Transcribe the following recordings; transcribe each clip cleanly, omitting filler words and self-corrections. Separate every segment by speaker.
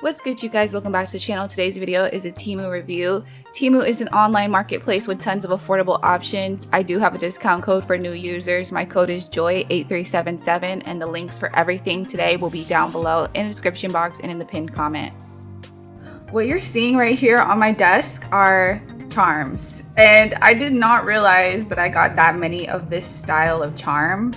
Speaker 1: What's good, you guys? Welcome back to the channel. Today's video is a TEMU review. TEMU is an online marketplace with tons of affordable options. I do have a discount code for new users. My code is JOY8377 and the links for everything today will be down below in the description box and in the pinned comment. What you're seeing right here on my desk are charms, and I did not realize that I got that many of this style of charm.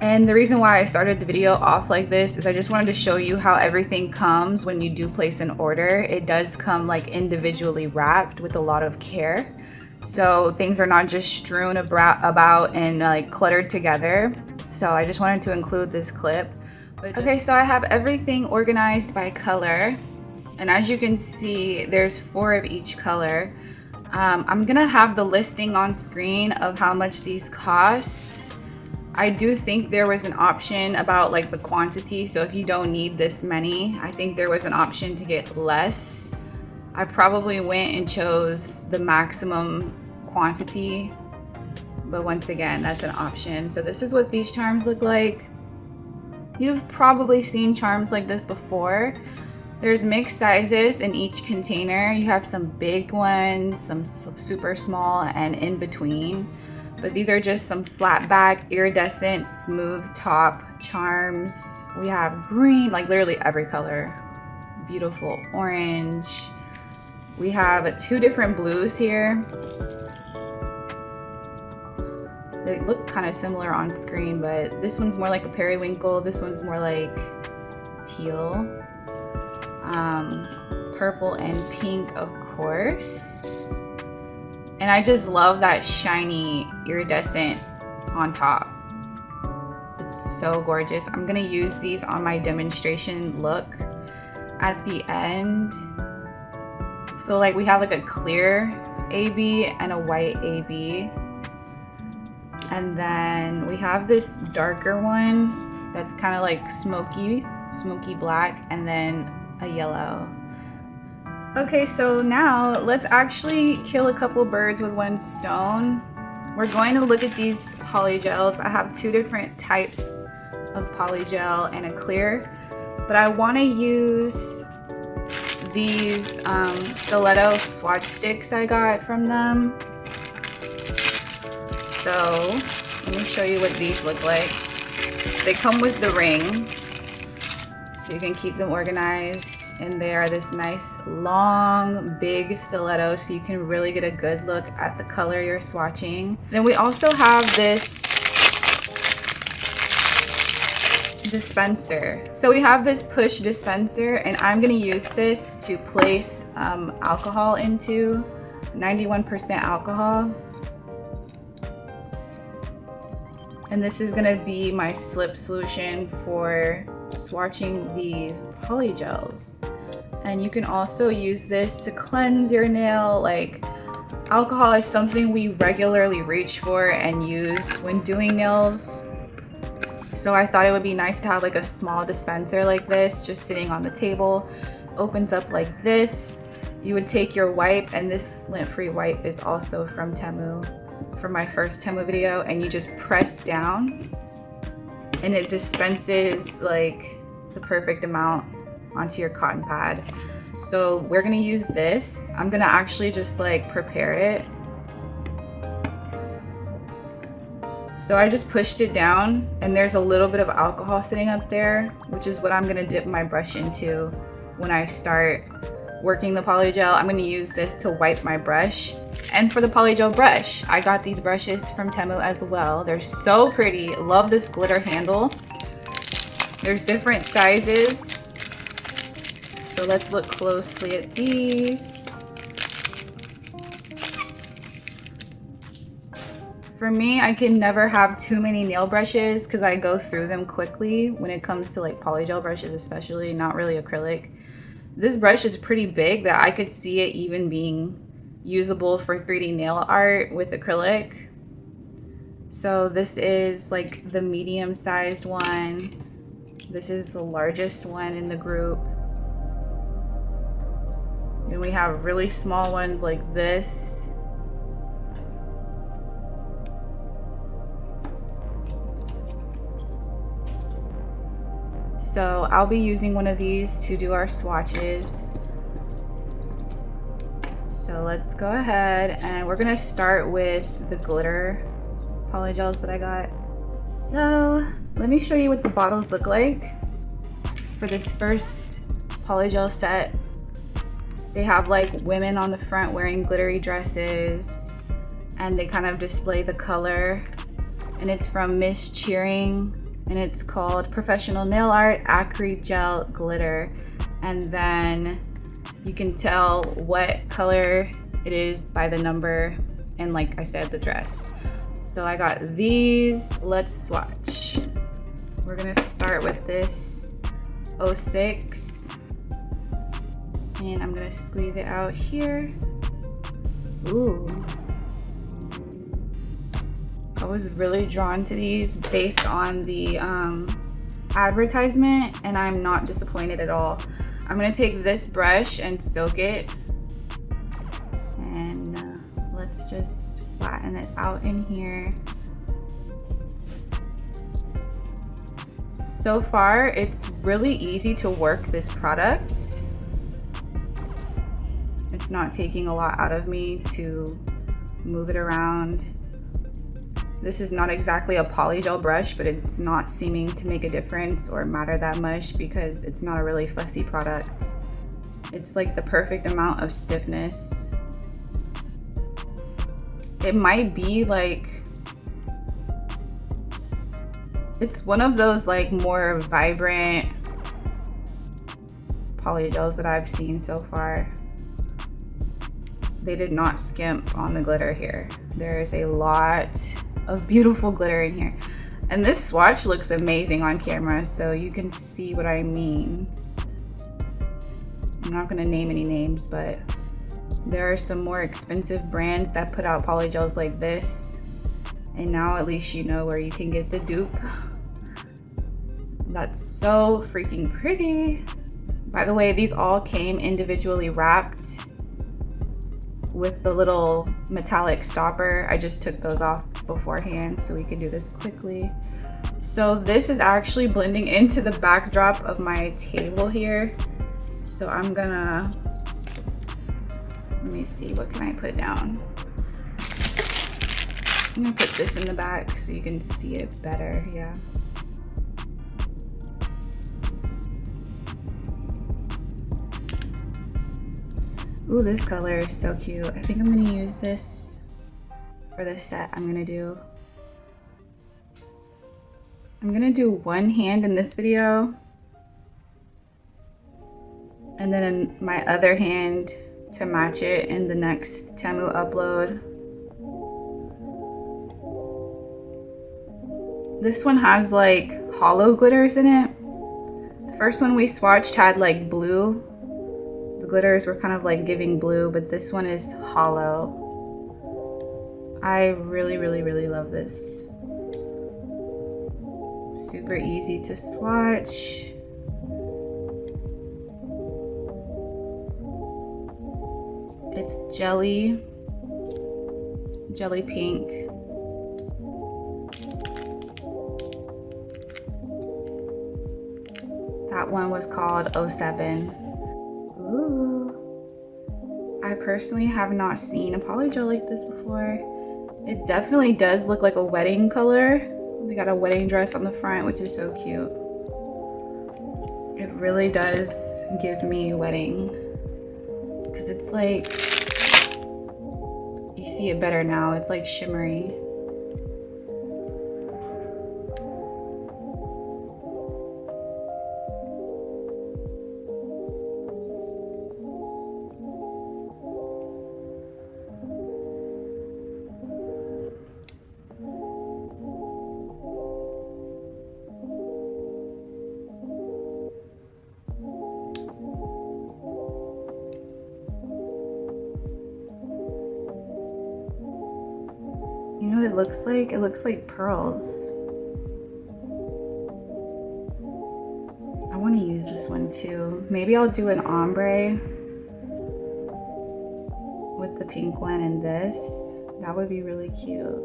Speaker 1: And the reason why I started the video off like this is I just wanted to show you how everything comes when you do place an order. It does come like individually wrapped with a lot of care. So things are not just strewn about and like cluttered together. So I just wanted to include this clip. Okay, so I have everything organized by color. And as you can see, there's 4 of each color. I'm gonna have the listing on screen of how much these cost. I do think there was an option about like the quantity, so if you don't need this many, I think there was an option to get less. I probably went and chose the maximum quantity, but once again, that's an option. So this is what these charms look like. You've probably seen charms like this before. There's mixed sizes in each container. You have some big ones, some super small, and in between. But these are just some flat back, iridescent, smooth top charms. We have green, like literally every color. Beautiful orange. We have 2 different blues here. They look kind of similar on screen, but this one's more like a periwinkle. This one's more like teal. Purple and pink, of course. And I just love that shiny iridescent on top. It's so gorgeous. I'm gonna use these on my demonstration look at the end. So like we have like a clear AB and a white AB. And then we have this darker one that's kind of like smoky black, and then a yellow. Okay, so now let's actually kill a couple birds with one stone. We're going to look at these polygels. I have 2 different types of polygel and a clear, but I want to use these stiletto swatch sticks I got from them. So let me show you what these look like. They come with the ring, so you can keep them organized. And they are this nice long big stiletto, so you can really get a good look at the color you're swatching. Then we also have this dispenser. So we have this push dispenser, and I'm going to use this to place alcohol into, 91% alcohol. And this is going to be my slip solution for swatching these polygels. And you can also use this to cleanse your nail. Like, alcohol is something we regularly reach for and use when doing nails. So I thought it would be nice to have like a small dispenser like this just sitting on the table. Opens up like this. You would take your wipe, and this lint-free wipe is also from TEMU, from my first TEMU video, and you just press down and it dispenses like the perfect amount onto your cotton pad. So we're gonna use this. I'm gonna actually just like prepare it. So I just pushed it down, and there's a little bit of alcohol sitting up there, which is what I'm gonna dip my brush into when I start working the polygel. I'm gonna use this to wipe my brush. And for the polygel brush, I got these brushes from TEMU as well. They're so pretty. Love this glitter handle. There's different sizes. So let's look closely at these. For me, I can never have too many nail brushes because I go through them quickly when it comes to like polygel brushes, especially, not really acrylic. This brush is pretty big that I could see it even being usable for 3D nail art with acrylic. So this is like the medium-sized one. This is the largest one in the group. Then we have really small ones like this. So I'll be using one of these to do our swatches. So let's go ahead and we're gonna start with the glitter polygels that I got. So let me show you what the bottles look like for this first polygel set. They have like women on the front wearing glittery dresses, and they kind of display the color, and it's from Miss Cheering, and it's called Professional Nail Art Acrylic Gel Glitter. And then you can tell what color it is by the number and, like I said, the dress. So I got these. Let's swatch. We're gonna start with this 06, and I'm gonna squeeze it out here. Ooh. I was really drawn to these based on the advertisement, and I'm not disappointed at all. I'm gonna take this brush and soak it, and let's just flatten it out in here. So far, it's really easy to work this product. It's not taking a lot out of me to move it around. This is not exactly a polygel brush, but it's not seeming to make a difference or matter that much because it's not a really fussy product. It's like the perfect amount of stiffness. It might be like, it's one of those like more vibrant polygels that I've seen so far. They did not skimp on the glitter here. There is a lot of beautiful glitter in here. And this swatch looks amazing on camera, so you can see what I mean. I'm not gonna name any names, but there are some more expensive brands that put out polygels like this. And now at least you know where you can get the dupe. That's so freaking pretty. By the way, these all came individually wrapped with the little metallic stopper. I just took those off beforehand so we could do this quickly. So this is actually blending into the backdrop of my table here. So I'm gonna, let me see, what can I put down? I'm gonna put this in the back so you can see it better, yeah. Ooh, this color is so cute. I think I'm gonna use this for the set I'm gonna do. I'm gonna do one hand in this video, and then in my other hand to match it in the next TEMU upload. This one has like hollow glitters in it. The first one we swatched had like blue. The glitters were kind of like giving blue, but this one is hollow. I really, really, really love this. Super easy to swatch. It's jelly pink. That one was called 07. Ooh. I personally have not seen a polygel like this before. It definitely does look like a wedding color. They got a wedding dress on the front, which is so cute. It really does give me wedding. Because it's like, you see it better now. It's like shimmery. You know what it looks like? It looks like pearls. I want to use this one too. Maybe I'll do an ombre with the pink one and this. That would be really cute.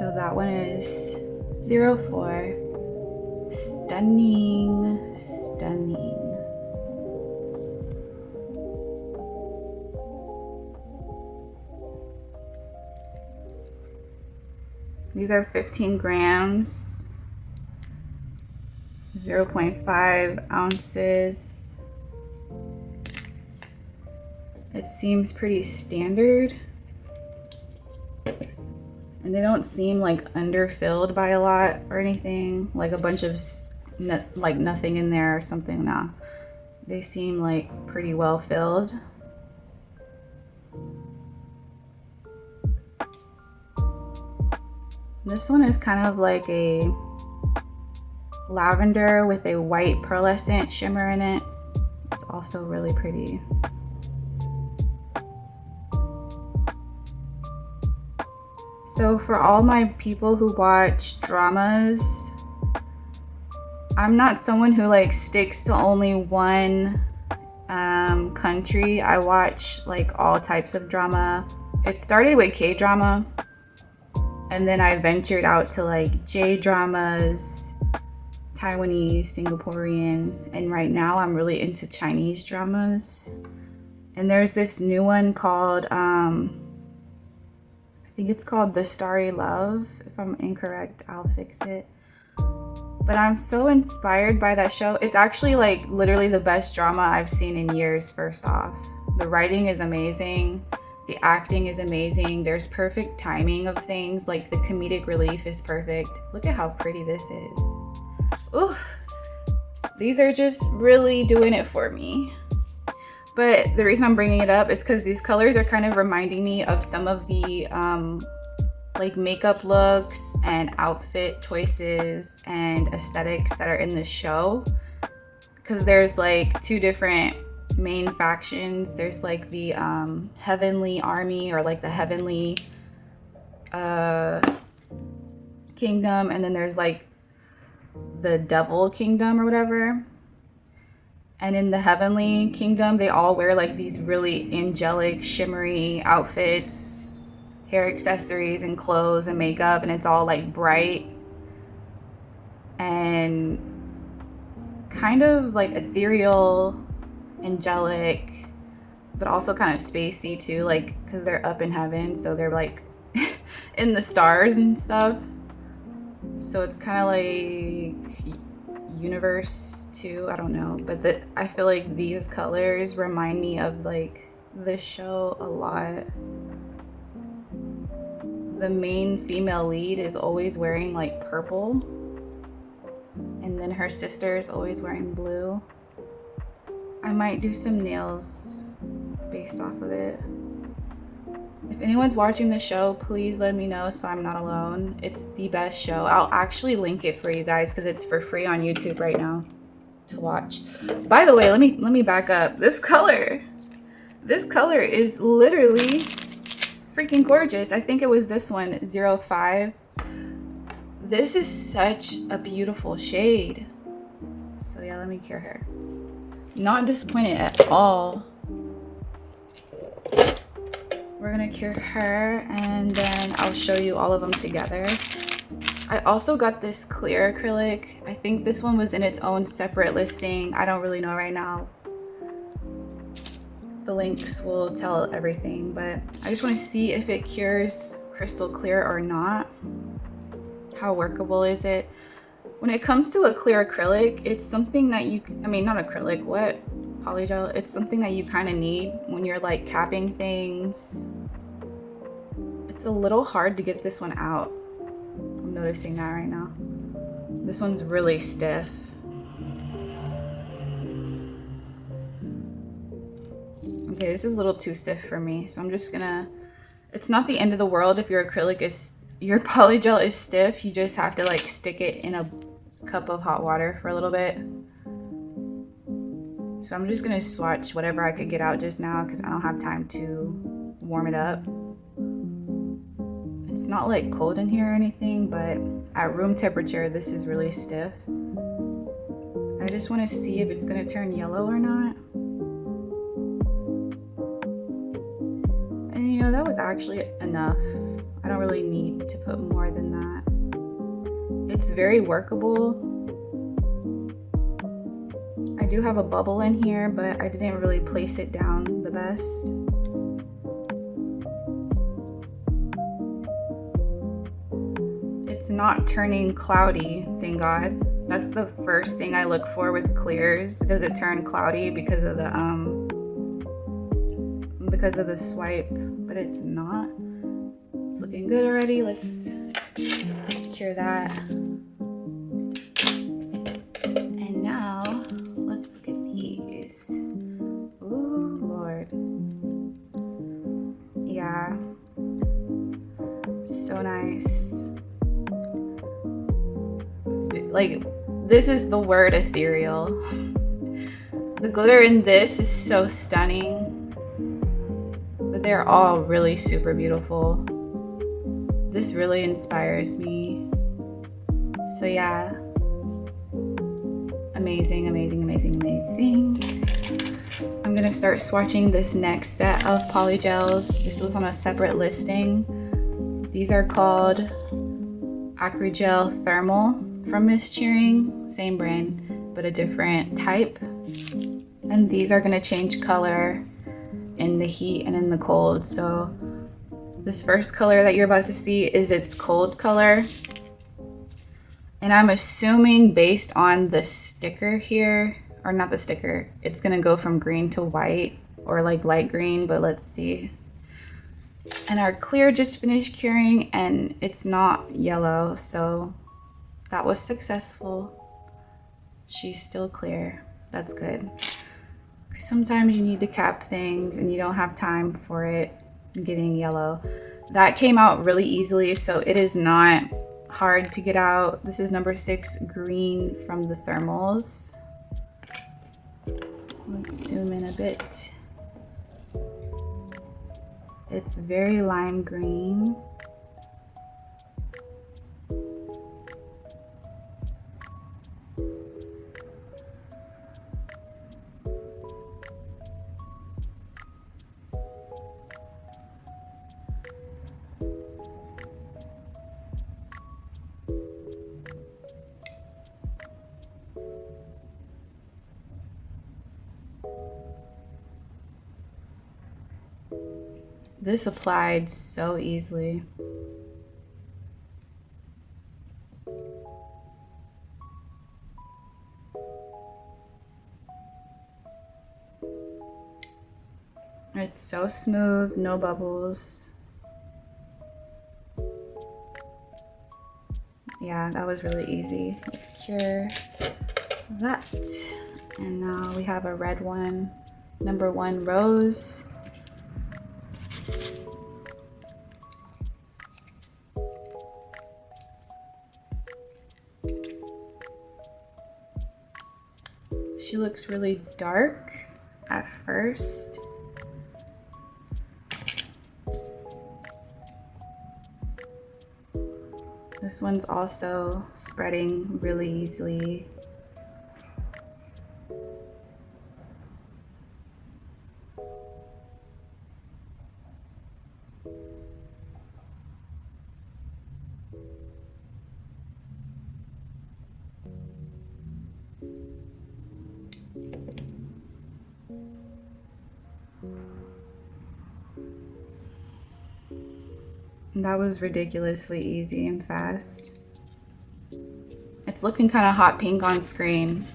Speaker 1: So that one is 04. Stunning, stunning. These are 15 grams, 0.5 ounces. It seems pretty standard. And they don't seem like underfilled by a lot or anything, like a bunch of like nothing in there or something. Nah, they seem like pretty well filled. This one is kind of like a lavender with a white pearlescent shimmer in it. It's also really pretty. So for all my people who watch dramas, I'm not someone who like sticks to only one country. I watch like all types of drama. It started with K-drama, and then I ventured out to like J-dramas, Taiwanese, Singaporean, and right now I'm really into Chinese dramas. And there's this new one called I think it's called The Starry Love. If I'm incorrect, I'll fix it. But I'm so inspired by that show. It's actually like literally the best drama I've seen in years, first off. The writing is amazing. The acting is amazing. There's perfect timing of things. Like the comedic relief is perfect. Look at how pretty this is. Oof. These are just really doing it for me. But the reason I'm bringing it up is because these colors are kind of reminding me of some of the like makeup looks and outfit choices and aesthetics that are in the show. Because there's like two different main factions. There's like the Heavenly Army, or like the Heavenly Kingdom, and then there's like the Devil Kingdom or whatever. And in the Heavenly Kingdom, they all wear like these really angelic, shimmery outfits, hair accessories and clothes and makeup, and it's all like bright and kind of like ethereal, angelic, but also kind of spacey too, like because they're up in heaven, so they're like in the stars and stuff. So it's kind of like universe too, I don't know, but I feel like these colors remind me of like the show a lot. The main female lead is always wearing like purple, and then her sister is always wearing blue. I might do some nails based off of it. If anyone's watching the show, please let me know so I'm not alone. It's the best show. I'll actually link it for you guys because it's for free on YouTube right now to watch. By the way, let me back up. This color is literally freaking gorgeous. I think it was this one, 05. This is such a beautiful shade. So yeah, let me cure her. Not disappointed at all. We're gonna cure her and then I'll show you all of them together. I also got this clear acrylic. I think this one was in its own separate listing. I don't really know right now. The links will tell everything, but I just want to see if it cures crystal clear or not. How workable is it? When it comes to a clear acrylic, it's something that not acrylic, what? Polygel. It's something that you kind of need when you're like capping things. It's a little hard to get this one out. I'm noticing that right now. This one's really stiff. Okay, this is a little too stiff for me, so I'm just gonna, it's not the end of the world if your polygel is stiff. You just have to like stick it in a cup of hot water for a little bit. So I'm just gonna swatch whatever I could get out just now because I don't have time to warm it up. It's not like cold in here or anything, but at room temperature, this is really stiff. I just wanna see if it's gonna turn yellow or not. And you know, that was actually enough. I don't really need to put more than that. It's very workable. I do have a bubble in here, but I didn't really place it down the best. It's not turning cloudy, thank God. That's the first thing I look for with clears. Does it turn cloudy because of the swipe? But it's not. It's looking good already. Let's cure that. And now let's look at these. Ooh, Lord. Yeah. So nice. Like, this is the word ethereal. The glitter in this is so stunning, but they're all really super beautiful. This really inspires me. So yeah, amazing, amazing, amazing, amazing. I'm gonna start swatching this next set of polygels. This was on a separate listing. These are called Acrygel Thermal from Miss Cheering, same brand, but a different type. And these are gonna change color in the heat and in the cold. So this first color that you're about to see is its cold color. And I'm assuming based on the sticker here, or not the sticker, it's gonna go from green to white or like light green, but let's see. And our clear just finished curing and it's not yellow, so that was successful. She's still clear. That's good. Because sometimes you need to cap things and you don't have time for it getting yellow. That came out really easily, so it is not hard to get out. This is number 6 green from the thermals. Let's zoom in a bit. It's very lime green. This applied so easily. It's so smooth, no bubbles. Yeah, that was really easy. Let's cure that. And now we have a red one, number 1 rose. She looks really dark at first. This one's also spreading really easily. That was ridiculously easy and fast. It's looking kind of hot pink on screen.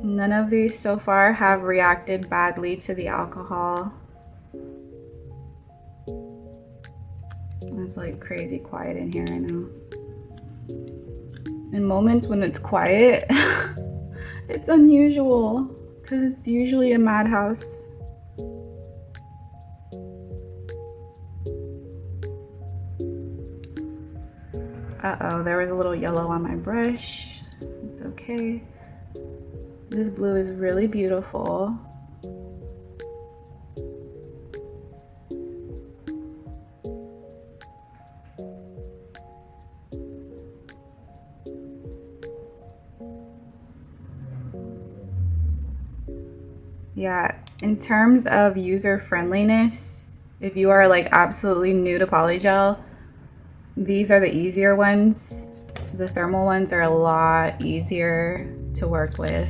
Speaker 1: None of these so far have reacted badly to the alcohol. It's like crazy quiet in here right now. In moments when it's quiet, it's unusual because it's usually a madhouse. Uh-oh, there was a little yellow on my brush. It's okay. This blue is really beautiful. Yeah, in terms of user friendliness, if you are like absolutely new to polygel, these are the easier ones. The thermal ones are a lot easier to work with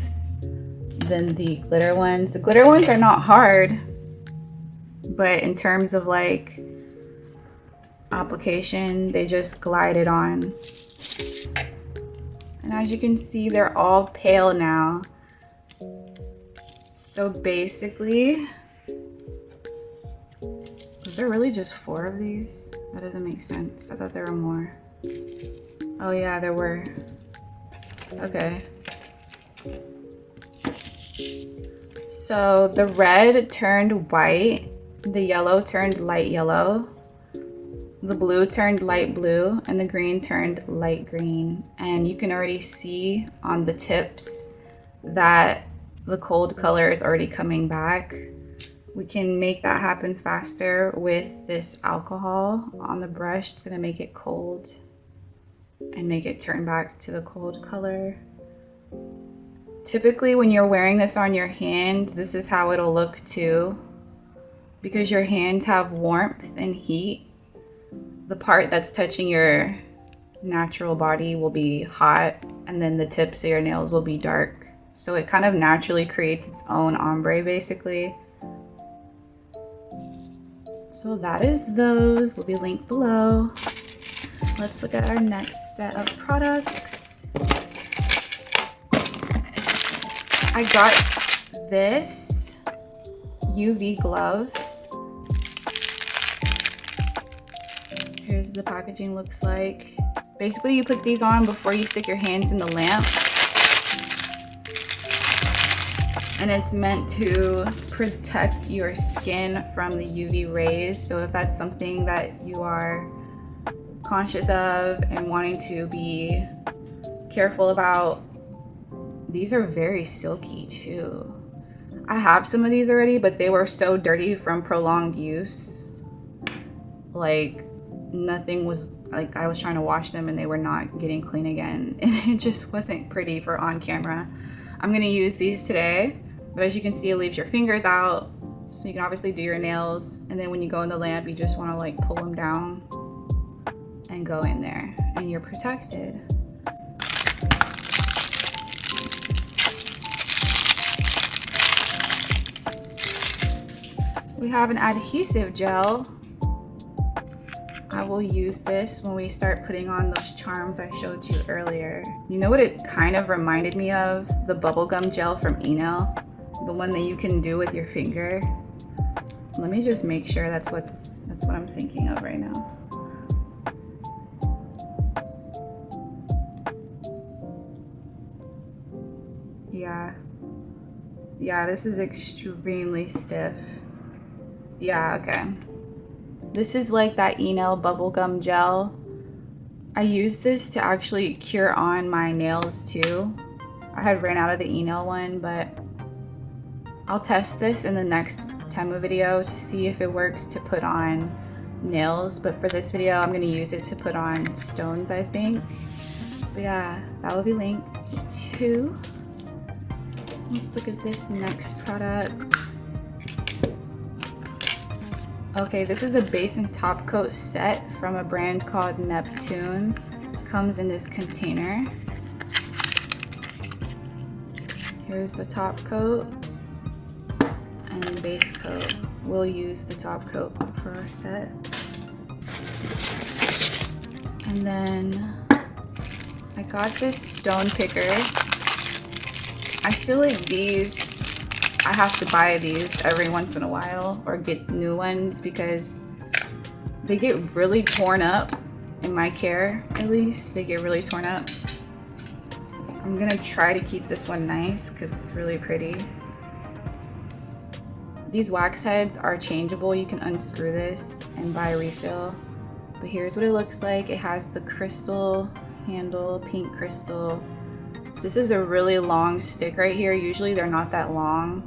Speaker 1: than the glitter ones. The glitter ones are not hard, but in terms of like application, they just glide it on. And as you can see, they're all pale now. So basically, was there really just 4 of these? That doesn't make sense. I thought there were more. Oh yeah, there were. Okay. So the red turned white, the yellow turned light yellow, the blue turned light blue, and the green turned light green. And you can already see on the tips that the cold color is already coming back. We can make that happen faster with this alcohol on the brush. It's gonna make it cold and make it turn back to the cold color. Typically when you're wearing this on your hands, this is how it'll look too. Because your hands have warmth and heat, the part that's touching your natural body will be hot, and then the tips of your nails will be dark. So it kind of naturally creates its own ombre basically. So that is those, will be linked below. Let's look at our next set of products. I got this UV gloves. Here's the packaging looks like. Basically you put these on before you stick your hands in the lamp. And it's meant to protect your skin from the UV rays. So if that's something that you are conscious of and wanting to be careful about, these are very silky too. I have some of these already, but they were so dirty from prolonged use. Like nothing was, like I was trying to wash them and they were not getting clean again. And it just wasn't pretty for on camera. I'm gonna use these today. But as you can see, it leaves your fingers out, so you can obviously do your nails. And then when you go in the lamp, you just want to like pull them down and go in there, and you're protected. We have an adhesive gel. I will use this when we start putting on those charms I showed you earlier. You know what it kind of reminded me of? The bubblegum gel from Enel. The one that you can do with your finger. Let me just make sure that's what I'm thinking of right now. Yeah, this is extremely stiff. Yeah, okay. This is like that Enel bubblegum gel. I used this to actually cure on my nails too. I had ran out of the Enel one, but I'll test this in the next TEMU video to see if it works to put on nails. But for this video, I'm gonna use it to put on stones, I think. But yeah, that will be linked too. Let's look at this next product. Okay, this is a base and top coat set from a brand called Neptune. Comes in this container. Here's the top coat and the base coat. We'll use the top coat for our set. And then I got this stone picker. I feel like these, I have to buy these every once in a while or get new ones because they get really torn up. In my care, at least, they get really torn up. I'm gonna try to keep this one nice because it's really pretty. These wax heads are changeable. You can unscrew this and buy a refill. But here's what it looks like. It has the crystal handle, pink crystal. This is a really long stick right here. Usually they're not that long.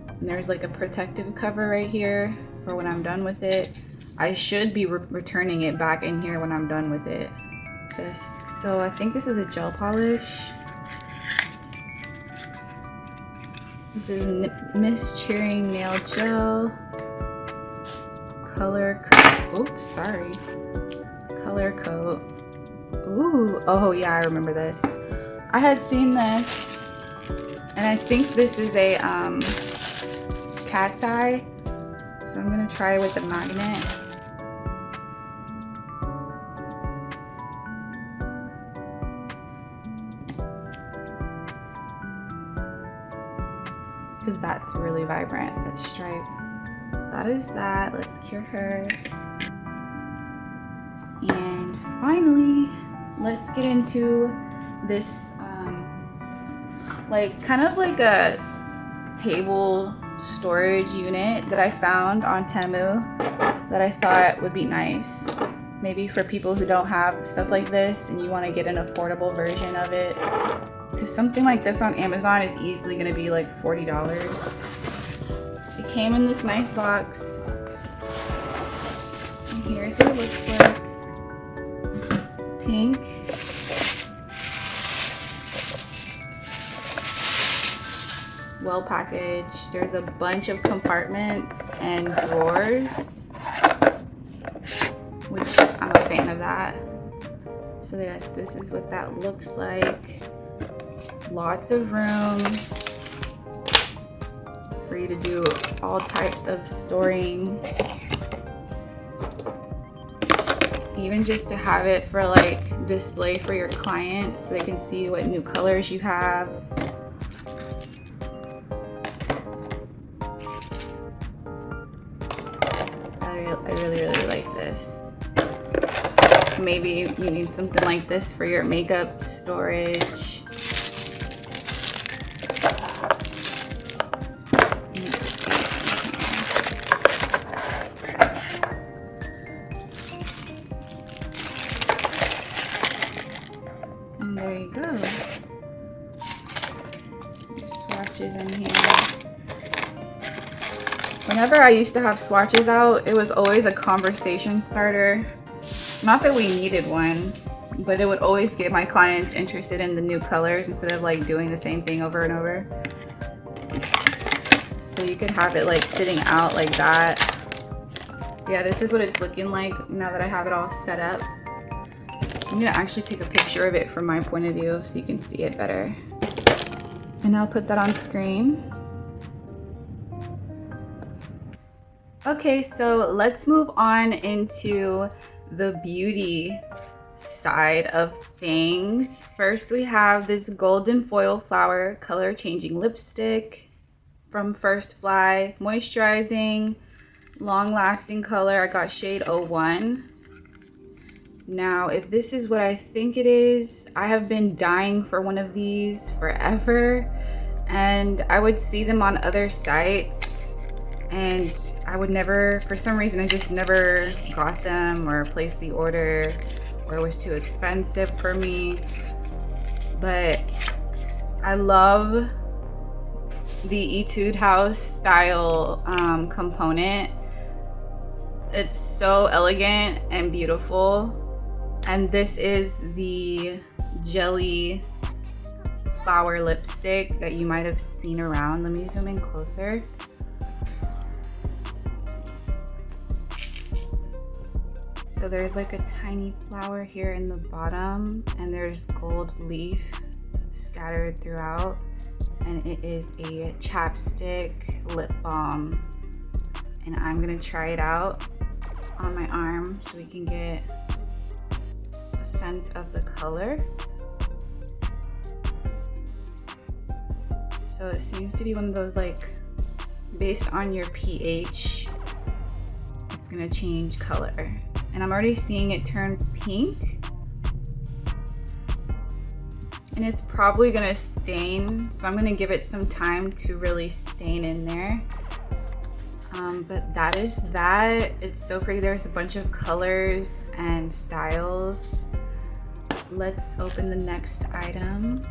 Speaker 1: And there's like a protective cover right here for when I'm done with it. I should be returning it back in here when I'm done with it. So I think this is a gel polish. This is Miss Cheering Nail Gel. Color coat. Ooh, oh yeah, I remember this. I had seen this, and I think this is a cat's eye. So I'm gonna try with the magnet. Because that's really vibrant, that stripe. That is that. Let's cure her. And finally, let's get into this like kind of like a table storage unit that I found on TEMU that I thought would be nice. Maybe for people who don't have stuff like this and you want to get an affordable version of it. Because something like this on Amazon is easily going to be like $40. It came in this nice box. And here's what it looks like. It's pink. Well packaged. There's a bunch of compartments and drawers, which I'm a fan of that. So yes, this is what that looks like. Lots of room for you to do all types of storing. Even just to have it for like display for your clients so they can see what new colors you have. I really like this. Maybe you need something like this for your makeup storage. And there you go. There's swatches in here. Whenever I used to have swatches out, it was always a conversation starter. Not that we needed one, but it would always get my clients interested in the new colors instead of like doing the same thing over and over. So you could have it like sitting out like that. Yeah, this is what it's looking like now that I have it all set up. I'm gonna actually take a picture of it from my point of view so you can see it better. And I'll put that on screen. Okay, so let's move on into the beauty side of things. First, we have this golden foil flower color changing lipstick from First Fly, moisturizing, long lasting color. I got shade 01. Now, if this is what I think it is, I have been dying for one of these forever, and I would see them on other sites and I would never, for some reason, I just never got them or placed the order, or it was too expensive for me. But I love the Etude House style component. It's so elegant and beautiful. And this is the jelly flower lipstick that you might have seen around. Let me zoom in closer. So there's like a tiny flower here in the bottom, and there's gold leaf scattered throughout. And it is a chapstick lip balm. And I'm gonna try it out on my arm so we can get a sense of the color. So it seems to be one of those, like, based on your pH, it's gonna change color. And I'm already seeing it turn pink. And it's probably gonna stain, so I'm gonna give it some time to really stain in there. But that is that. It's so pretty. There's a bunch of colors and styles. Let's open the next item.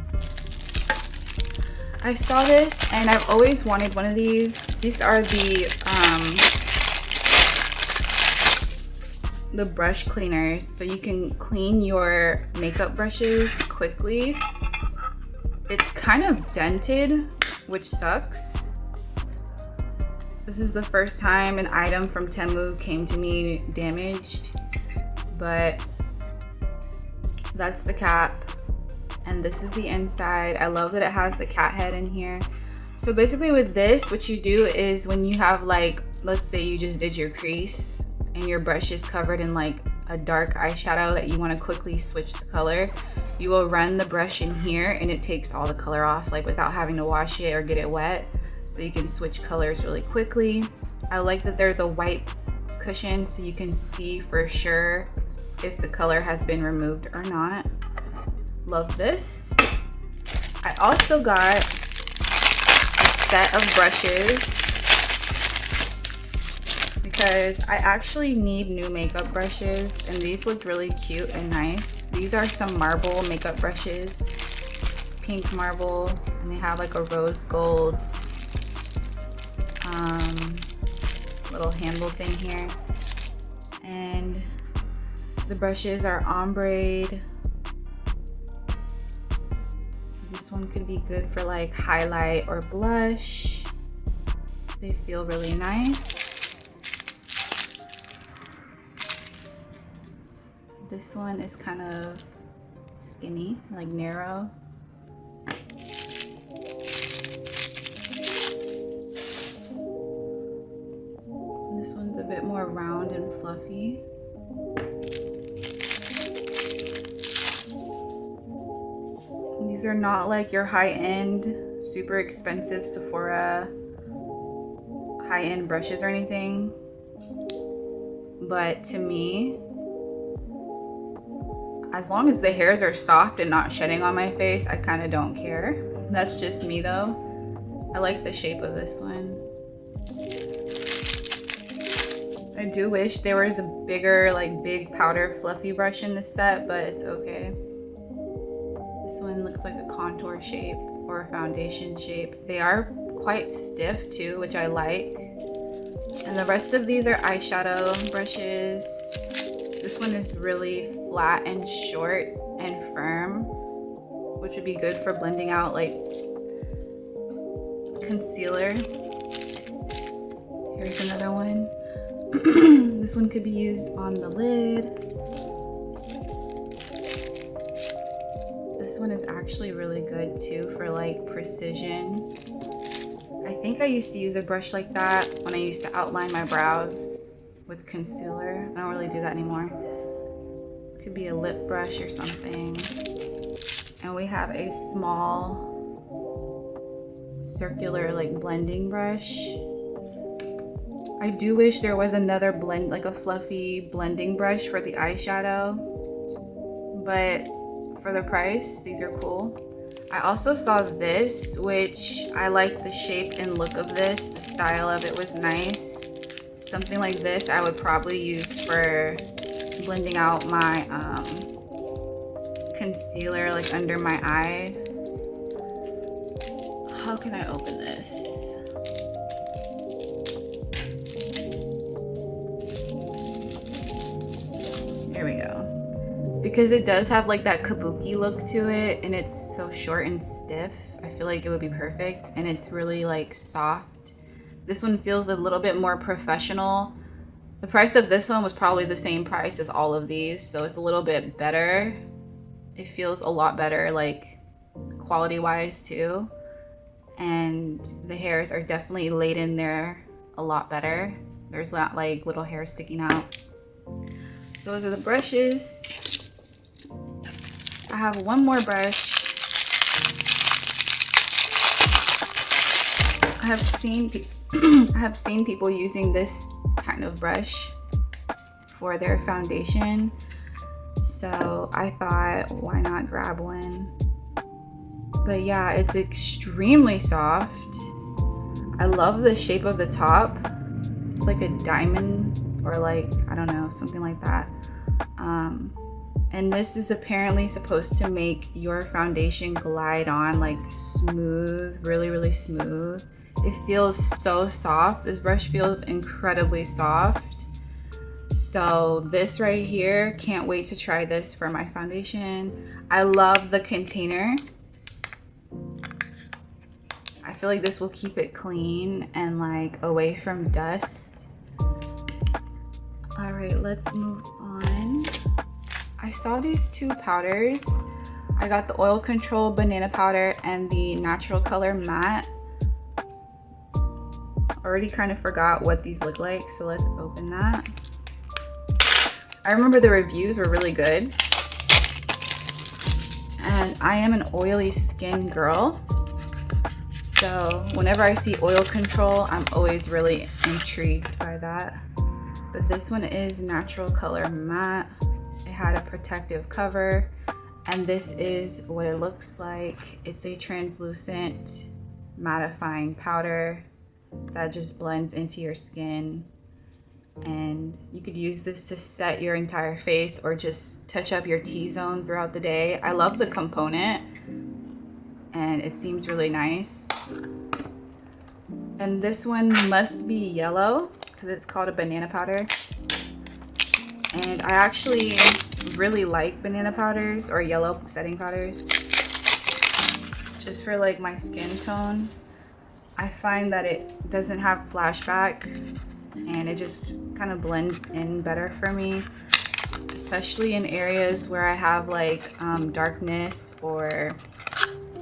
Speaker 1: I saw this and I've always wanted one of these. These are the brush cleaners, so you can clean your makeup brushes quickly. It's kind of dented, which sucks. This is the first time an item from TEMU came to me damaged, but that's the cap. And this is the inside. I love that it has the cat head in here. So basically with this, what you do is when you have like, let's say you just did your crease and your brush is covered in like a dark eyeshadow that you want to quickly switch the color, you will run the brush in here and it takes all the color off, like without having to wash it or get it wet. So you can switch colors really quickly. I like that there's a white cushion so you can see for sure if the color has been removed or not. Love this. I also got a set of brushes because I actually need new makeup brushes, and these look really cute and nice. These are some marble makeup brushes, pink marble, and they have like a rose gold little handle thing here. And the brushes are ombre. This one could be good for like highlight or blush. They feel really nice. This one is kind of skinny, like narrow. This one's a bit more round and fluffy. These are not like your high-end, super expensive Sephora high-end brushes or anything. But to me, as long as the hairs are soft and not shedding on my face, I kind of don't care. That's just me though. I like the shape of this one. I do wish there was a bigger, like big powder fluffy brush in this set, but it's okay. This one looks like a contour shape or a foundation shape. They are quite stiff too, which I like. And the rest of these are eyeshadow brushes. This one is really flat and short and firm, which would be good for blending out like concealer. Here's another one. This one could be used on the lid. This one is actually really good too for like precision. I think I used to use a brush like that when I used to outline my brows with concealer. I don't really do that anymore. Could be a lip brush or something. And we have a small circular like blending brush. I do wish there was another blend, like a fluffy blending brush for the eyeshadow, but for the price, these are cool. I also saw this, which I like the shape and look of this. The style of it was nice. Something like this I would probably use for blending out my concealer like under my eye. How can I open this? There we go. Because it does have like that kabuki look to it, and it's so short and stiff, I feel like it would be perfect. And it's really like soft. This one feels a little bit more professional. The price of this one was probably the same price as all of these, so it's a little bit better. It feels a lot better, like quality wise too. And the hairs are definitely laid in there a lot better. There's not like little hair sticking out. Those are the brushes. I have one more brush. I have seen people using this kind of brush for their foundation, so I thought, why not grab one? But yeah, it's extremely soft. I love the shape of the top. It's like a diamond, or like, I don't know, something like that. And this is apparently supposed to make your foundation glide on like smooth, really, really smooth. It feels so soft. This brush feels incredibly soft. So this right here, can't wait to try this for my foundation. I love the container. I feel like this will keep it clean and like away from dust. All right, let's move on. I saw these two powders. I got the Oil Control Banana Powder and the Natural Color Matte. Already kind of forgot what these look like, so let's open that. I remember the reviews were really good. And I am an oily skin girl. So whenever I see oil control, I'm always really intrigued by that. But this one is Natural Color Matte. It had a protective cover. And this is what it looks like. It's a translucent mattifying powder that just blends into your skin. And you could use this to set your entire face or just touch up your T-zone throughout the day. I love the component and it seems really nice. And this one must be yellow because it's called a banana powder. And I actually really like banana powders or yellow setting powders just for like my skin tone. I find that it doesn't have flashback and it just kind of blends in better for me, especially in areas where I have like darkness or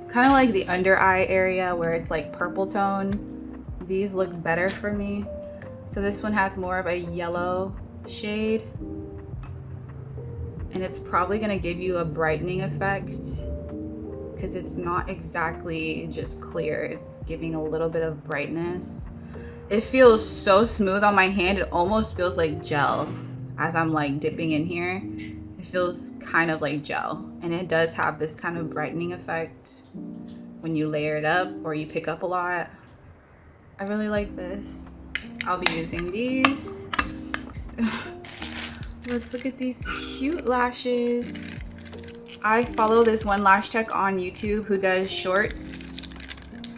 Speaker 1: kind of like the under eye area where it's like purple tone. These look better for me. So this one has more of a yellow shade and it's probably going to give you a brightening effect because it's not exactly just clear. It's giving a little bit of brightness. It feels so smooth on my hand. It almost feels like gel as I'm like dipping in here. It feels kind of like gel, and it does have this kind of brightening effect when you layer it up or you pick up a lot. I really like this. I'll be using these. Let's look at these cute lashes. I follow this one lash tech on YouTube who does shorts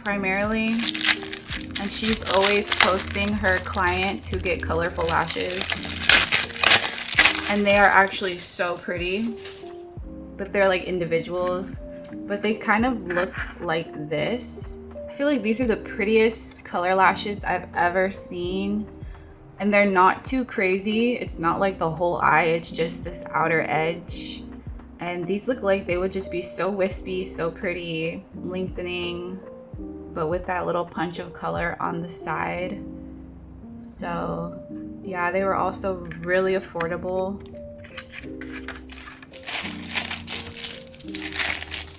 Speaker 1: primarily, and she's always posting her clients who get colorful lashes, and they are actually so pretty, but they're like individuals, but they kind of look like this. I feel like these are the prettiest color lashes I've ever seen, and they're not too crazy. It's not like the whole eye, it's just this outer edge. And these look like they would just be so wispy, so pretty, lengthening, but with that little punch of color on the side. So yeah, they were also really affordable.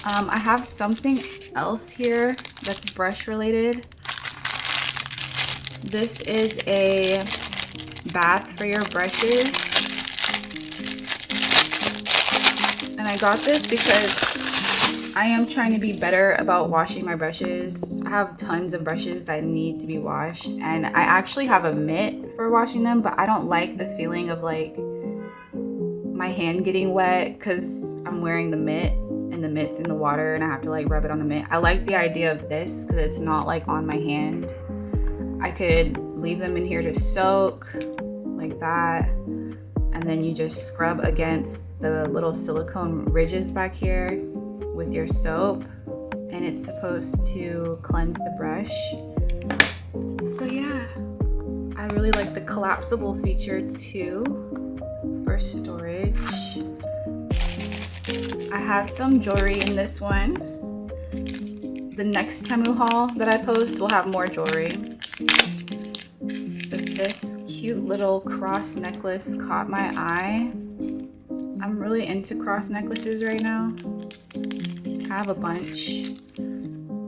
Speaker 1: I have something else here that's brush related. This is a bath for your brushes. And I got this because I am trying to be better about washing my brushes. I have tons of brushes that need to be washed, and I actually have a mitt for washing them, but I don't like the feeling of like my hand getting wet because I'm wearing the mitt and the mitt's in the water and I have to like rub it on the mitt. I like the idea of this because it's not like on my hand. I could leave them in here to soak like that, and then you just scrub against the little silicone ridges back here with your soap, and it's supposed to cleanse the brush. So yeah, I really like the collapsible feature too for storage. I have some jewelry in this one. The next TEMU haul that I post will have more jewelry. But this cute little cross necklace caught my eye. I'm really into cross necklaces right now. I have a bunch,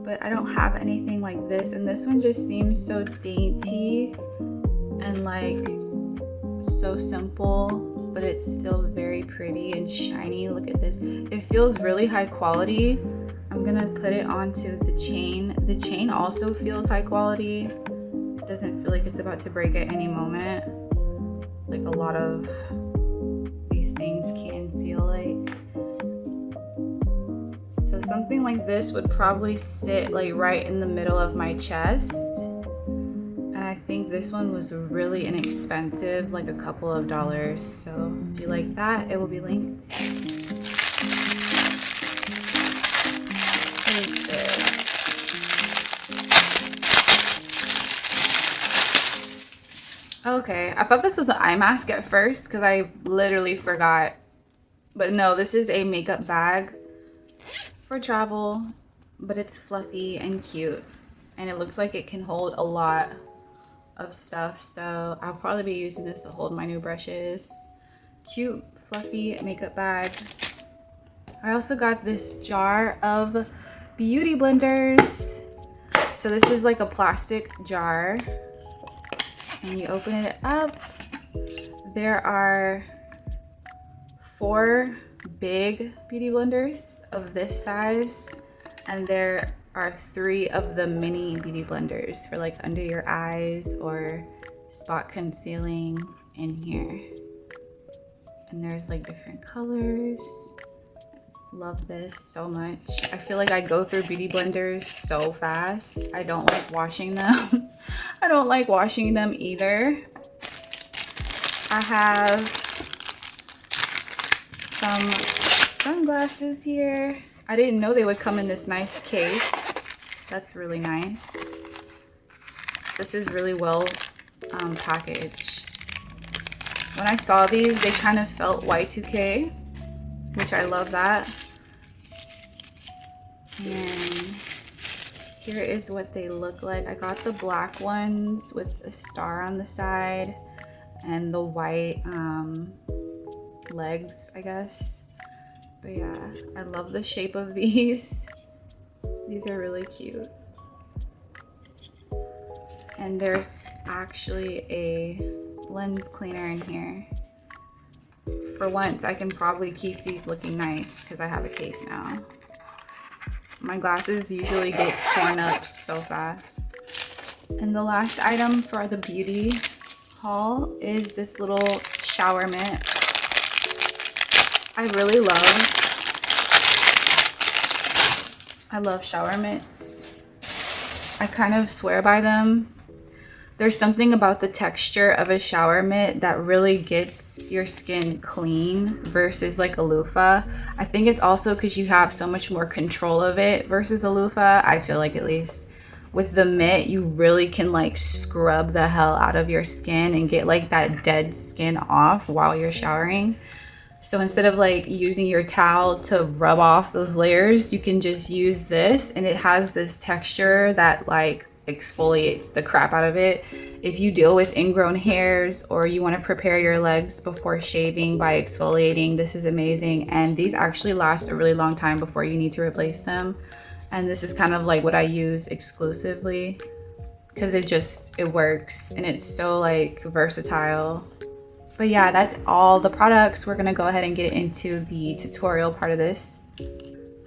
Speaker 1: but I don't have anything like this, and this one just seems so dainty and like so simple, but it's still very pretty and shiny. Look at this. It feels really high quality. I'm gonna put it onto the chain. The chain also feels high quality. It doesn't feel like it's about to break at any moment, like a lot of these things can feel like. So something like this would probably sit like right in the middle of my chest. And I think this one was really inexpensive, like a couple of dollars. So if you like that, it will be linked. What is this? Okay, I thought this was an eye mask at first because I literally forgot. But no, this is a makeup bag for travel, but it's fluffy and cute. And it looks like it can hold a lot of stuff. So I'll probably be using this to hold my new brushes. Cute, fluffy makeup bag. I also got this jar of beauty blenders. So this is like a plastic jar. And you open it up. There are 4 big beauty blenders of this size, and there are 3 of the mini beauty blenders for like under your eyes or spot concealing in here. And there's like different colors. Love this so much. I feel like I go through beauty blenders so fast. I don't like washing them. I don't like washing them either. I have some sunglasses here. I didn't know they would come in this nice case. That's really nice. This is really well packaged. When I saw these, they kind of felt Y2K, which I love that. And here is what they look like. I got the black ones with a star on the side and the white legs, I guess. But yeah, I love the shape of these. These are really cute. And there's actually a lens cleaner in here. For once, I can probably keep these looking nice because I have a case now. My glasses usually get torn up so fast. And the last item for the beauty haul is this little shower mitt. I love shower mitts. I kind of swear by them. There's something about the texture of a shower mitt that really gets your skin clean versus like a loofah. I think it's also because you have so much more control of it versus a loofah. I feel like, at least with the mitt, you really can like scrub the hell out of your skin and get like that dead skin off while you're showering. So instead of like using your towel to rub off those layers, you can just use this, and it has this texture that like exfoliates the crap out of it. If you deal with ingrown hairs or you want to prepare your legs before shaving by exfoliating, this is amazing. And these actually last a really long time before you need to replace them. And this is kind of like what I use exclusively because it works and it's so like versatile. But yeah, that's all the products. We're gonna go ahead and get into the tutorial part of this.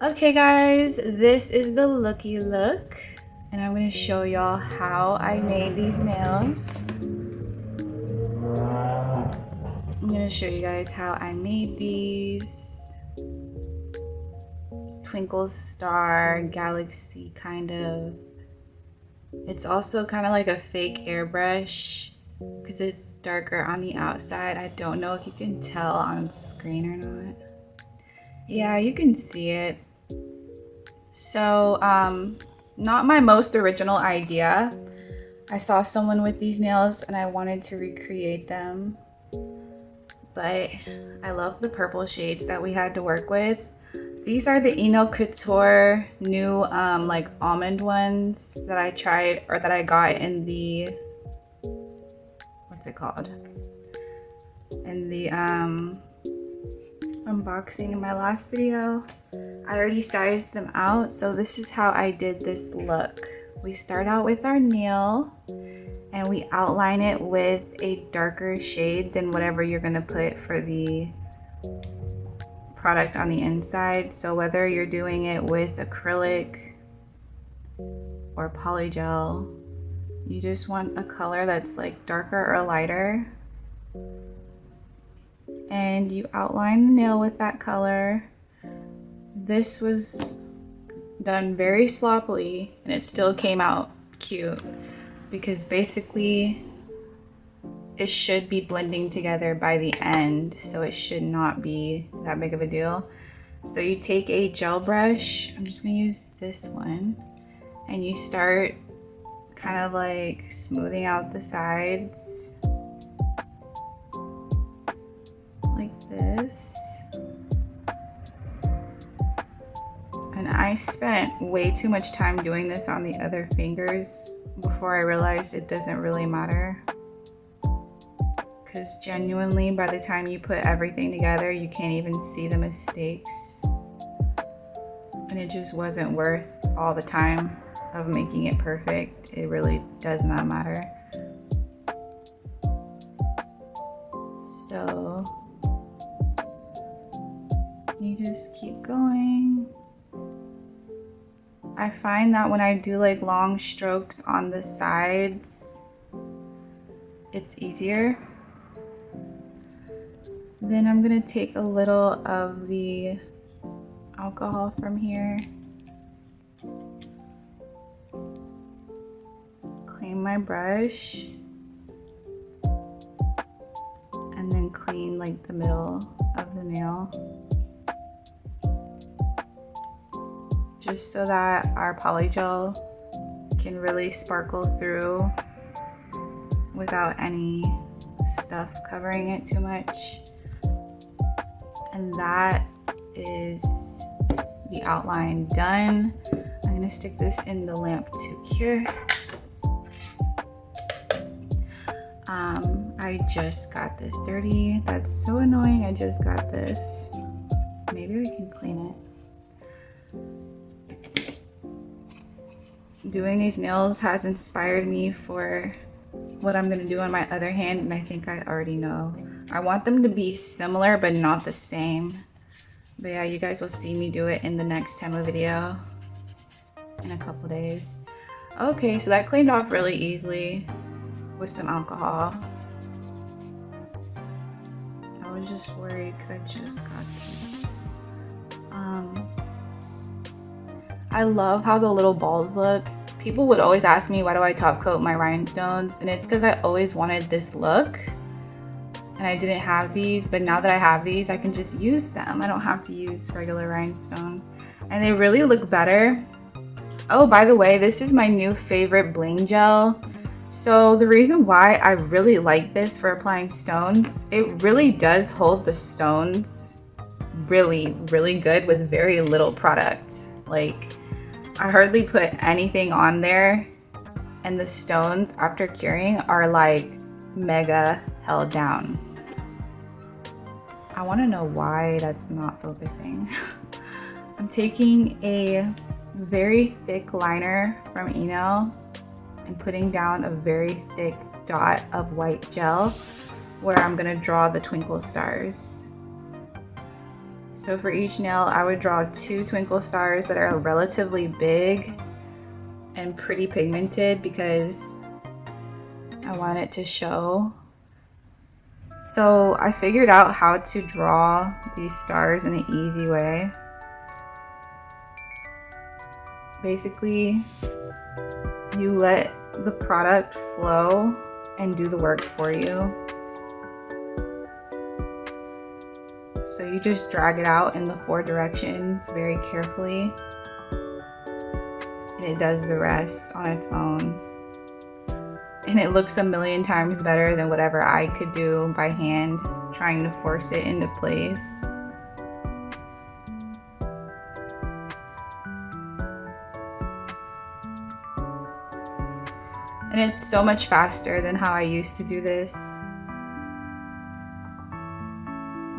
Speaker 1: Okay guys, this is the looky look. And I'm gonna show y'all how I made these nails. I'm gonna show you guys how I made these. Twinkle star, galaxy kind of. It's also kind of like a fake airbrush because it's darker on the outside. I don't know if you can tell on screen or not. Yeah, you can see it. So, not my most original idea. I saw someone with these nails and I wanted to recreate them. But I love the purple shades that we had to work with. These are the Eno Couture new like almond ones that I tried, or that I got in the, what's it called? In the unboxing in my last video. I already sized them out, so this is how I did this look. We start out with our nail and we outline it with a darker shade than whatever you're gonna put for the product on the inside. So whether you're doing it with acrylic or polygel, you just want a color that's like darker or lighter. And you outline the nail with that color. This was done very sloppily and it still came out cute because basically it should be blending together by the end, so it should not be that big of a deal. So you take a gel brush, I'm just gonna use this one, and you start kind of like smoothing out the sides this. And I spent way too much time doing this on the other fingers before I realized it doesn't really matter. Because genuinely, by the time you put everything together, you can't even see the mistakes. And it just wasn't worth all the time of making it perfect. It really does not matter. So you just keep going. I find that when I do like long strokes on the sides, it's easier. Then I'm gonna take a little of the alcohol from here, clean my brush, and then clean like the middle of the nail, just so that our polygel can really sparkle through without any stuff covering it too much. And that is the outline done. I'm gonna stick this in the lamp to cure. I just got this dirty. That's so annoying. I just got this. Maybe we can clean it. Doing these nails has inspired me for what I'm gonna do on my other hand, and I think I already know. I want them to be similar but not the same. But yeah, you guys will see me do it in the next TEMU video in a couple days. Okay, so that cleaned off really easily with some alcohol. I was just worried because I just got these. I love how the little balls look. People would always ask me, why do I top coat my rhinestones? And it's because I always wanted this look. And I didn't have these, but now that I have these, I can just use them. I don't have to use regular rhinestones. And they really look better. Oh, by the way, this is my new favorite bling gel. So the reason why I really like this for applying stones, it really does hold the stones really, really good with very little product. Like, I hardly put anything on there, and the stones after curing are like mega held down. I want to know why that's not focusing. I'm taking a very thick liner from Eno and putting down a very thick dot of white gel where I'm going to draw the twinkle stars. So for each nail, I would draw 2 twinkle stars that are relatively big and pretty pigmented because I want it to show. So I figured out how to draw these stars in an easy way. Basically, you let the product flow and do the work for you. So you just drag it out in the 4 directions very carefully, and it does the rest on its own. And it looks a million times better than whatever I could do by hand, trying to force it into place. And it's so much faster than how I used to do this.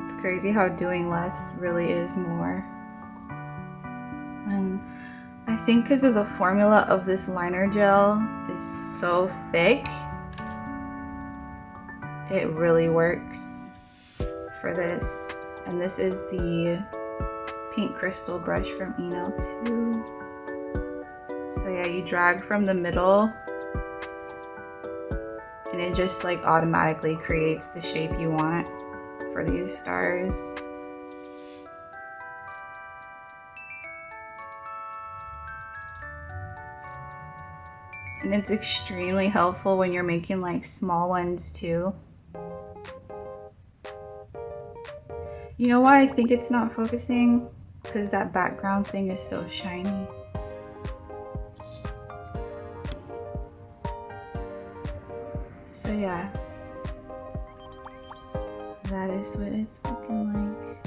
Speaker 1: It's crazy how doing less really is more. And I think because of the formula of this liner gel is so thick, it really works for this. And this is the pink crystal brush from Eno too. So yeah, you drag from the middle and it just like automatically creates the shape you want for these stars. And it's extremely helpful when you're making like small ones too. You know why I think it's not focusing? Because that background thing is so shiny. So yeah, that is what it's looking like.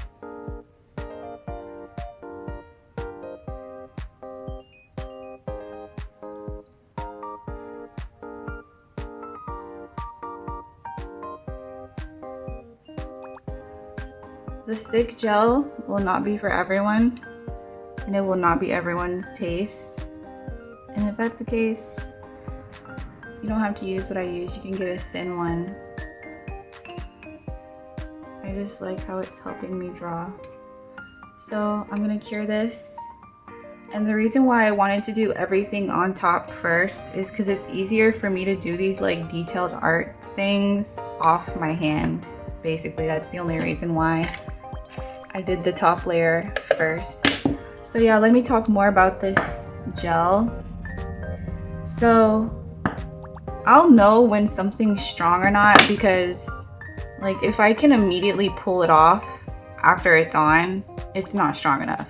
Speaker 1: The thick gel will not be for everyone, and it will not be everyone's taste. And if that's the case, you don't have to use what I use. You can get a thin one. I just like how it's helping me draw. So I'm gonna cure this. And the reason why I wanted to do everything on top first is because it's easier for me to do these like detailed art things off my hand. Basically, that's the only reason why I did the top layer first. So yeah, let me talk more about this gel. So I'll know when something's strong or not because like if I can immediately pull it off after it's on, it's not strong enough.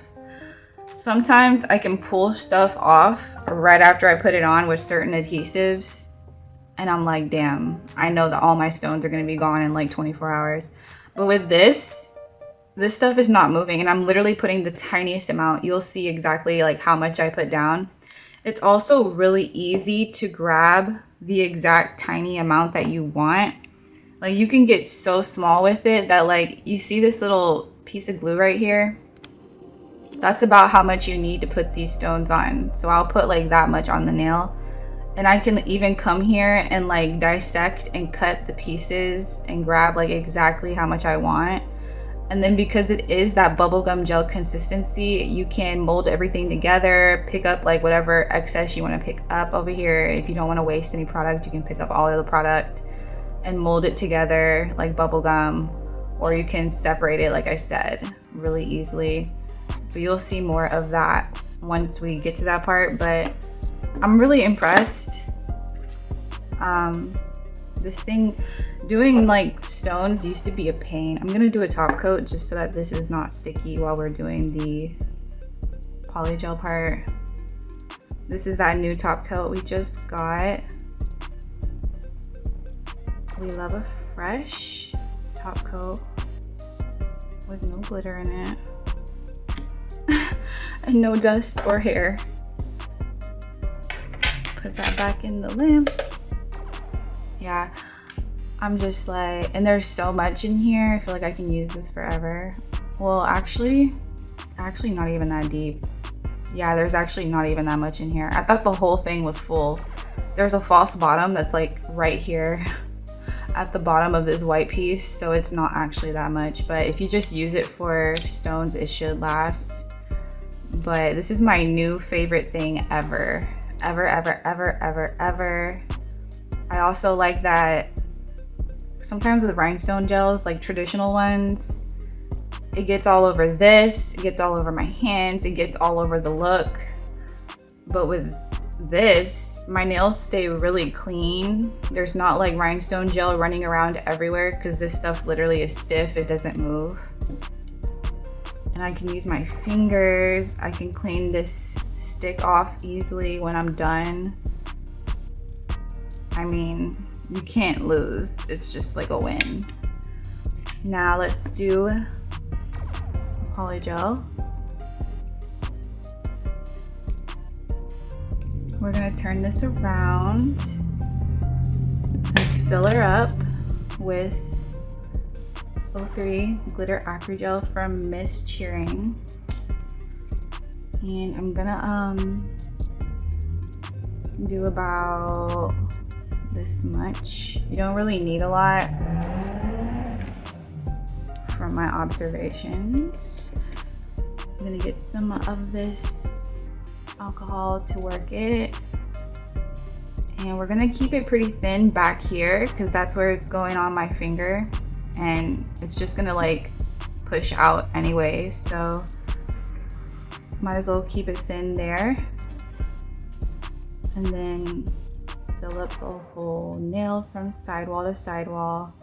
Speaker 1: Sometimes I can pull stuff off right after I put it on with certain adhesives and I'm like, damn, I know that all my stones are gonna be gone in like 24 hours. But with this stuff is not moving and I'm literally putting the tiniest amount. You'll see exactly like how much I put down. It's also really easy to grab the exact tiny amount that you want. Like you can get so small with it that like you see this little piece of glue right here. That's about how much you need to put these stones on. So I'll put like that much on the nail. And I can even come here and like dissect and cut the pieces and grab like exactly how much I want. And then because it is that bubblegum gel consistency, you can mold everything together, pick up like whatever excess you want to pick up over here. If you don't want to waste any product, you can pick up all of the product and mold it together like bubblegum, or you can separate it like I said really easily. But you'll see more of that once we get to that part. But I'm really impressed. This thing, doing like stones used to be a pain. I'm gonna do a top coat just so that this is not sticky while we're doing the polygel part. This is that new top coat we just got. We love a fresh top coat with no glitter in it and no dust or hair. Put that back in the lamp. Yeah, I'm just like, and there's so much in here. I feel like I can use this forever. Well, actually not even that deep. Yeah, there's actually not even that much in here. I thought the whole thing was full. There's a false bottom that's like right here at the bottom of this white piece, so it's not actually that much. But if you just use it for stones, it should last. But this is my new favorite thing ever. Ever. I also like that sometimes with rhinestone gels, like traditional ones, it gets all over this, it gets all over my hands, it gets all over the look. But with this, my nails stay really clean. There's not like rhinestone gel running around everywhere because this stuff literally is stiff, it doesn't move. And I can use my fingers. I can clean this stick off easily when I'm done. I mean, you can't lose. It's just like a win. Now let's do polygel. We're gonna turn this around and fill her up with 03 Glitter Acry Gel from Miss Cheering. And I'm gonna do about this much. You don't really need a lot from my observations. I'm gonna get some of this alcohol to work it. And we're gonna keep it pretty thin back here because that's where it's going on my finger. And it's just gonna like push out anyway. So might as well keep it thin there. And then fill up the whole nail from sidewall to sidewall.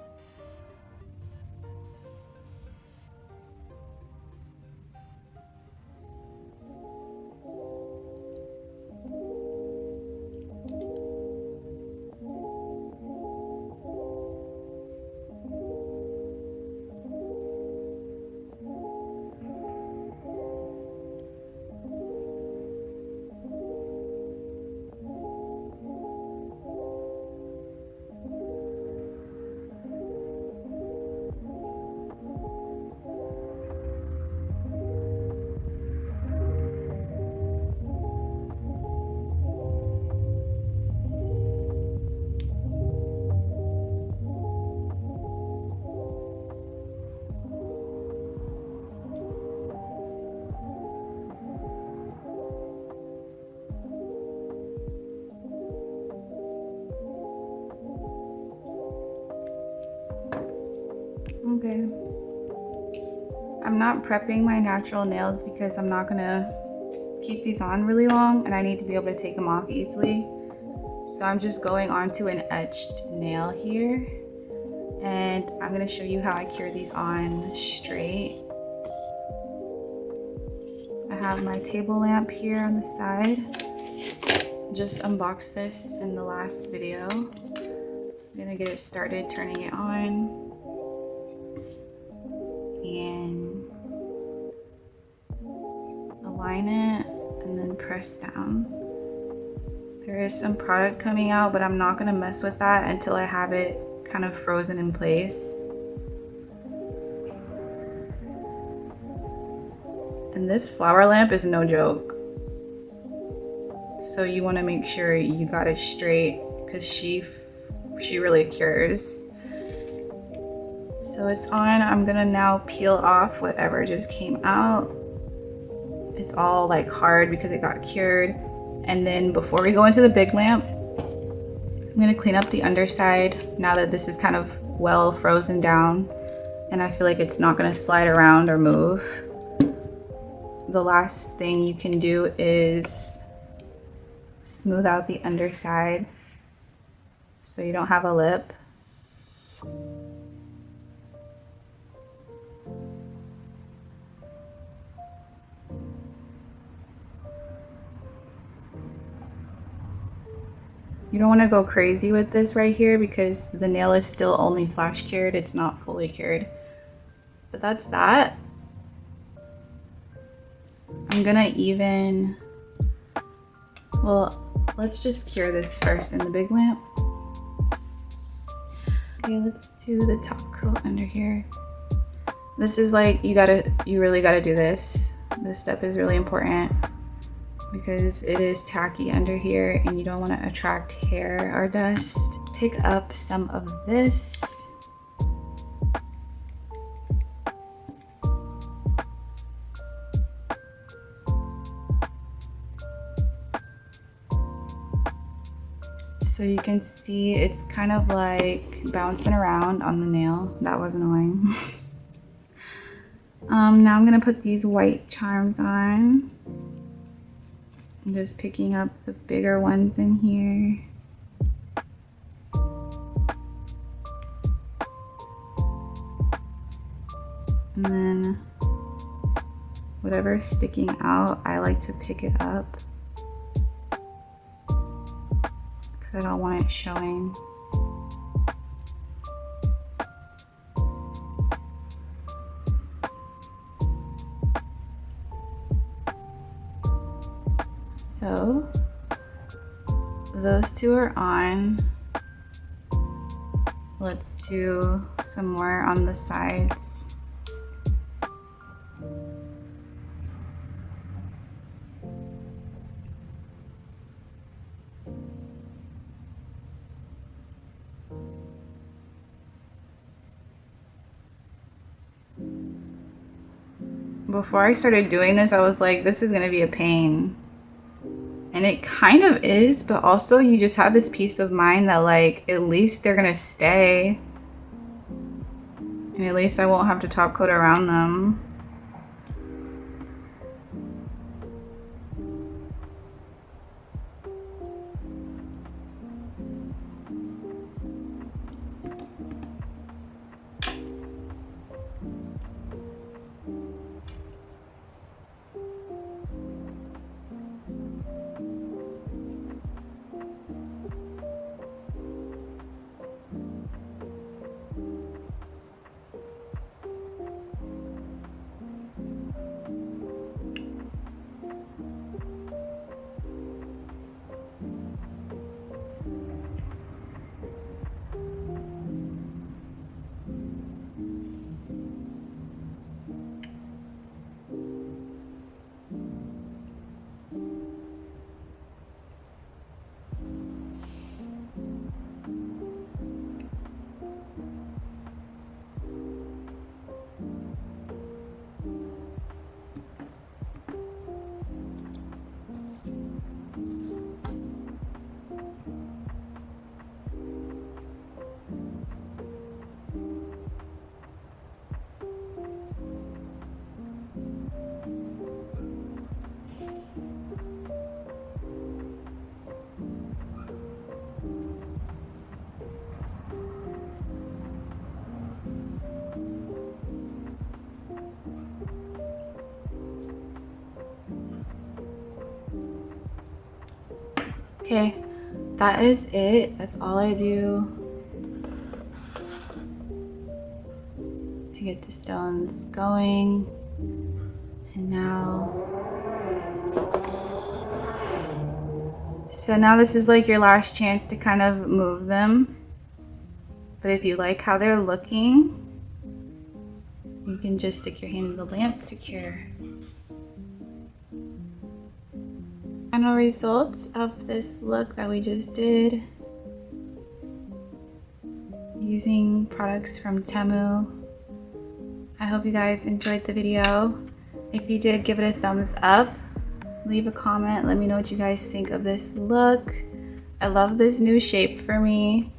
Speaker 1: Okay. I'm not prepping my natural nails because I'm not gonna keep these on really long and I need to be able to take them off easily. So I'm just going on to an etched nail here, and I'm gonna show you how I cure these on straight. I have my table lamp here on the side. Just unboxed this in the last video. I'm gonna get it started turning it on and align it and then press down. There is some product coming out, but I'm not gonna mess with that until I have it kind of frozen in place. And this flower lamp is no joke. So you wanna make sure you got it straight because she really cures. So it's on. I'm gonna now peel off whatever just came out. It's all like hard because it got cured. And then before we go into the big lamp, I'm gonna clean up the underside now that this is kind of well frozen down and I feel like it's not gonna slide around or move. The last thing you can do is smooth out the underside so you don't have a lip. You don't want to go crazy with this right here because the nail is still only flash cured, it's not fully cured. But that's that. I'm gonna even, well, let's just cure this first in the big lamp. Okay, let's do the top coat under here. This is like, you really gotta do this. This step is really important because it is tacky under here and you don't want to attract hair or dust. Pick up some of this. So you can see it's kind of like bouncing around on the nail. That was annoying. Now I'm gonna put these white charms on. I'm just picking up the bigger ones in here. And then whatever's sticking out, I like to pick it up because I don't want it showing. So those two are on. Let's do some more on the sides. Before I started doing this, I was like, this is gonna be a pain. And it kind of is, but also you just have this peace of mind that like, at least they're gonna stay. And at least I won't have to top coat around them. Okay, that is it. That's all I do to get the stones going. And now, so now this is like your last chance to kind of move them. But if you like how they're looking, you can just stick your hand in the lamp to cure. Final results of this look that we just did using products from TEMU. I hope you guys enjoyed the video. If you did, give it a thumbs up. Leave a comment. Let me know what you guys think of this look. I love this new shape for me.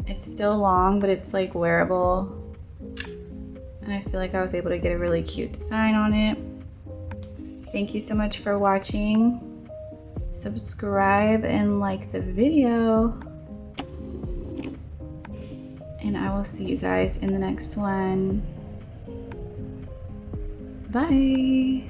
Speaker 1: It's still long, but it's like wearable. And I feel like I was able to get a really cute design on it. Thank you so much for watching. Subscribe and like the video. And I will see you guys in the next one. Bye.